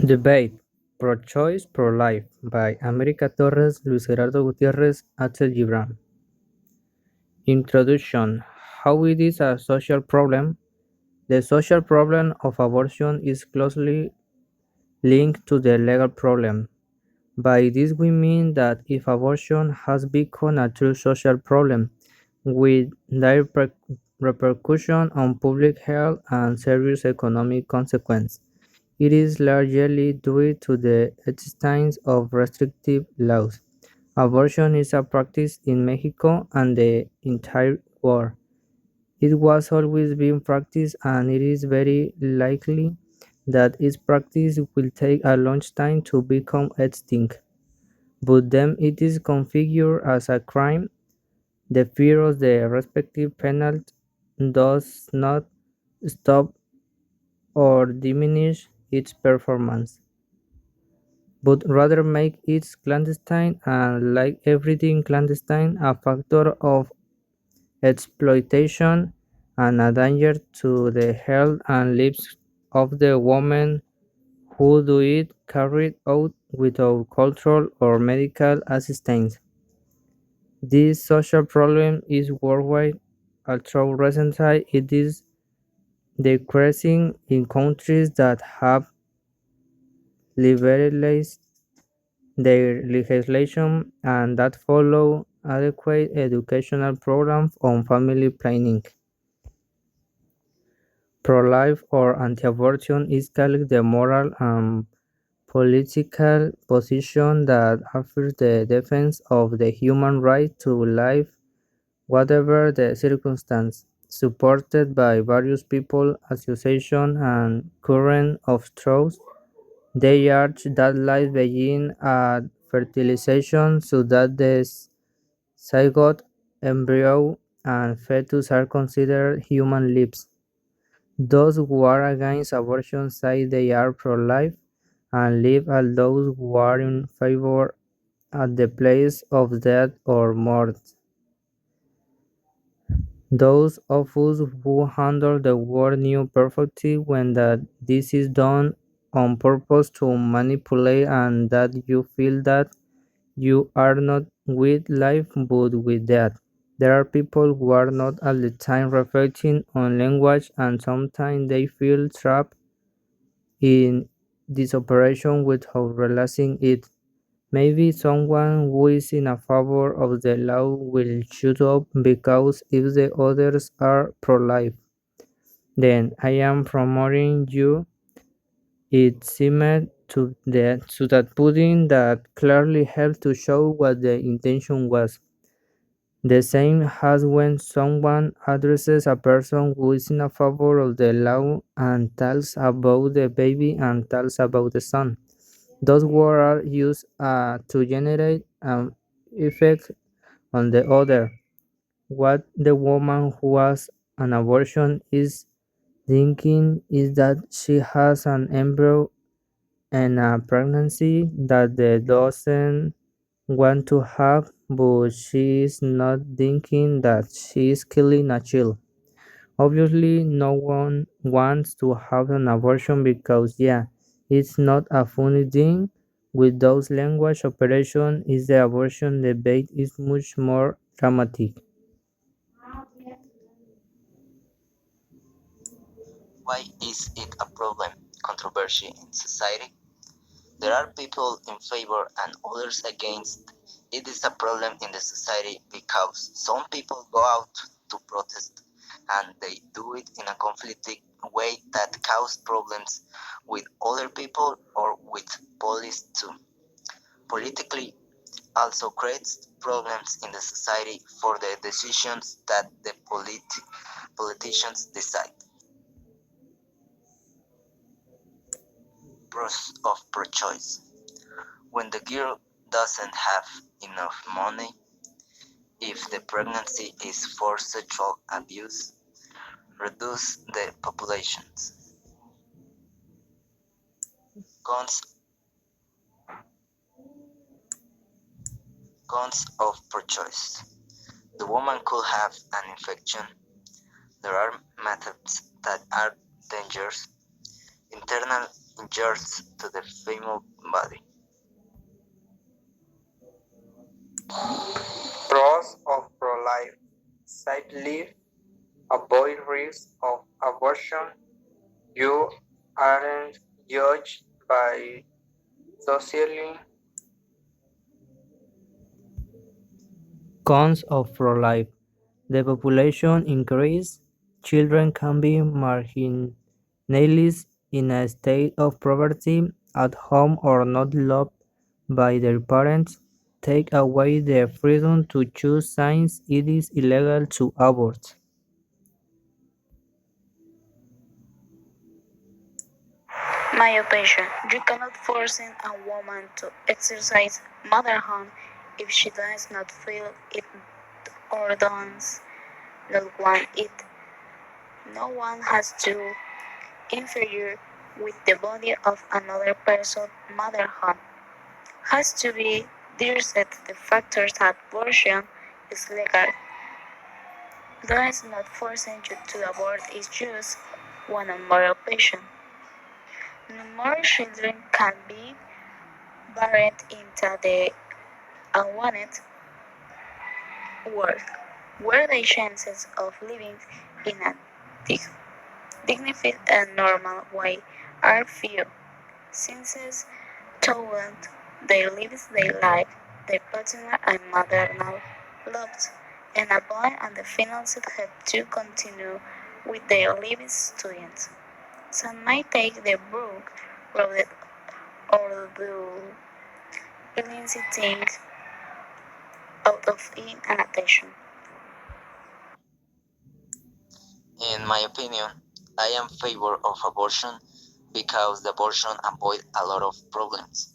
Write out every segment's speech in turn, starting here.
Debate: Pro-Choice, Pro-Life by America Torres, Luis Gerardo Gutierrez, Axel Gibran. Introduction: How it is a social problem? The social problem of abortion is closely linked to the legal problem. By this we mean that if abortion has become a true social problem with direct repercussion on public health and serious economic consequences, it is largely due to the existence of restrictive laws. Abortion is a practice in Mexico and the entire world. It was always being practiced, and it is very likely that its practice will take a long time to become extinct. But then it is configured as a crime. The fear of the respective penalty does not stop or diminish its performance, but rather make it clandestine and, like everything clandestine, a factor of exploitation and a danger to the health and lives of the women who do it, carried out without control or medical assistance. This social problem is worldwide, although recently it is decreasing in countries that have liberalized their legislation and that follow adequate educational programs on family planning. Pro-life or anti-abortion is called the moral and political position that offers the defense of the human right to life, whatever the circumstance, supported by various people, associations, and currents of thought. They urge that life begin at fertilization so that the zygote, embryo, and fetus are considered human lives. Those who are against abortion say they are pro-life and live, and those who are in favor at the place of death or mort. Those of us who handle the word knew perfectly when that this is done on purpose to manipulate, and that you feel that you are not with life but with death. There are people who are not at the time reflecting on language, and sometimes they feel trapped in this operation without realizing it. Maybe someone who is in a favor of the law will shut up because if the others are pro-life, then I am promoting you. It seemed to that pudding that clearly helped to show what the intention was. The same as when someone addresses a person who is in a favor of the law and tells about the baby and tells about the son. Those words are used to generate an effect on the other. What the woman who has an abortion is thinking is that she has an embryo and a pregnancy that they doesn't want to have, but she is not thinking that she is killing a child. Obviously, no one wants to have an abortion because, yeah, it's not a funny thing. With those language operation, is the abortion debate is much more dramatic. Why is it a problem? Controversy in society? There are people in favor and others against. It is a problem in the society because some people go out to protest and they do it in a conflicting way that cause problems with other people or with police too. Politically also creates problems in the society for the decisions that the politicians decide. Pros of pro-choice. When the girl doesn't have enough money, if the pregnancy is for sexual abuse, reduce the populations. Cons, cons of pro-choice. The woman could have an infection. There are methods that are dangerous. Internal injures to the female body. Pros of pro-life. Save life, avoid risk of abortion. You aren't judged by socially. Cons of pro-life. The population increase. Children can be marginalized in a state of poverty at home or not loved by their parents. Take away their freedom to choose since it is illegal to abort. My opinion, you cannot force a woman to exercise motherhood if she does not feel it or does not want it. No one has to interfere with the body of another person's motherhood. Has to be there set the factors that abortion is legal. Does not forcing you to abort is just one more patient. More children can be buried into the unwanted world, where the chances of living in a dignified and normal way are few, since throughout their lives they like their partner and mother now loved, and a boy and the finances have to continue with their living students. Some might take the book road or do illicit things out of inattention. In my opinion, I am in favor of abortion because the abortion avoid a lot of problems.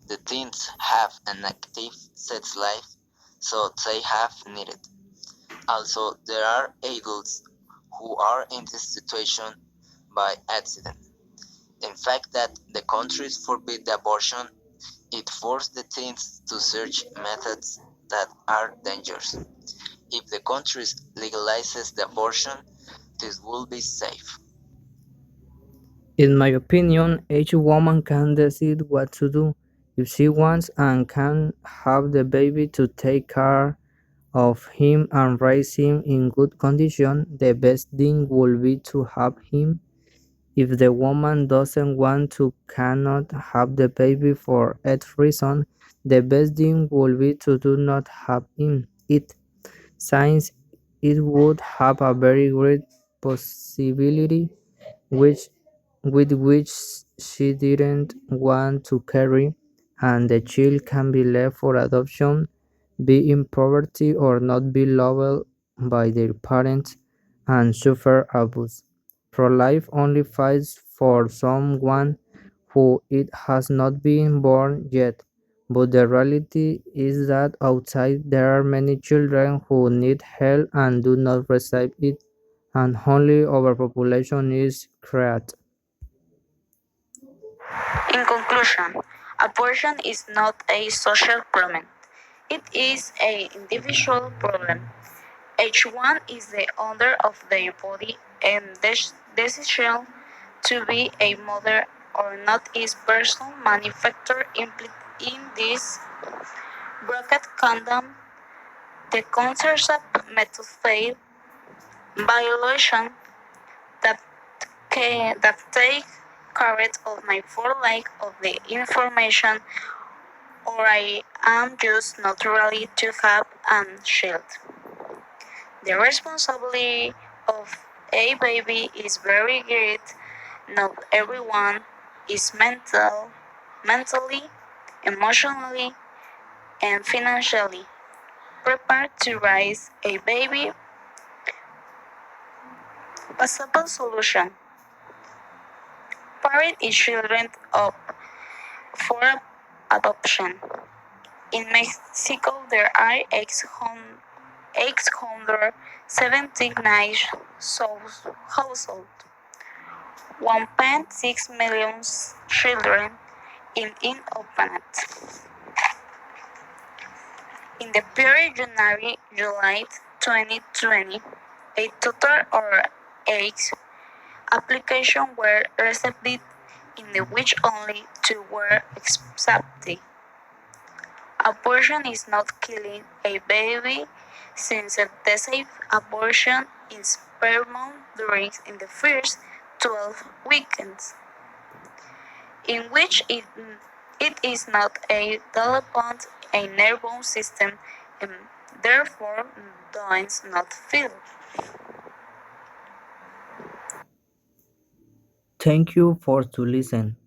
The teens have an active sex life, so they have needed. Also, there are adults who are in this situation by accident. In fact, that the countries forbid the abortion, it forced the teens to search methods that are dangerous. If the countries legalizes the abortion, this will be safe. In my opinion, each woman can decide what to do. If she wants and can have the baby to take care of him and raise him in good condition, the best thing would be to have him. If the woman doesn't want to cannot have the baby for any reason, the best thing would be to do not have him. It since it would have a very great possibility which with which she didn't want to carry, and the child can be left for adoption, be in poverty, or not be loved by their parents and suffer abuse. Pro life only fights for someone who it has not been born yet, but the reality is that outside there are many children who need help and do not receive it, and only overpopulation is created. In conclusion, abortion is not a social problem. It is an individual problem. Each one is the owner of their body and the decision to be a mother or not is person manufactured in this bracket condom. The contraceptive method fail violation that that take care of my full lack of the information or I am just not ready to have a child. The responsibility of a baby is very great. Not everyone is mentally, emotionally, and financially prepared to raise a baby. Possible solution: parent each children up for adoption. In Mexico, there are 879 households, 1.6 million children in orphanages. In the period January-July 2020, a total of 8 applications were received in the which only two were accepted. Abortion is not killing a baby since the safe abortion is performed during in the first 12 weekends, in which it is not a developed a nervous system and therefore does not feel. Thank you for to listen.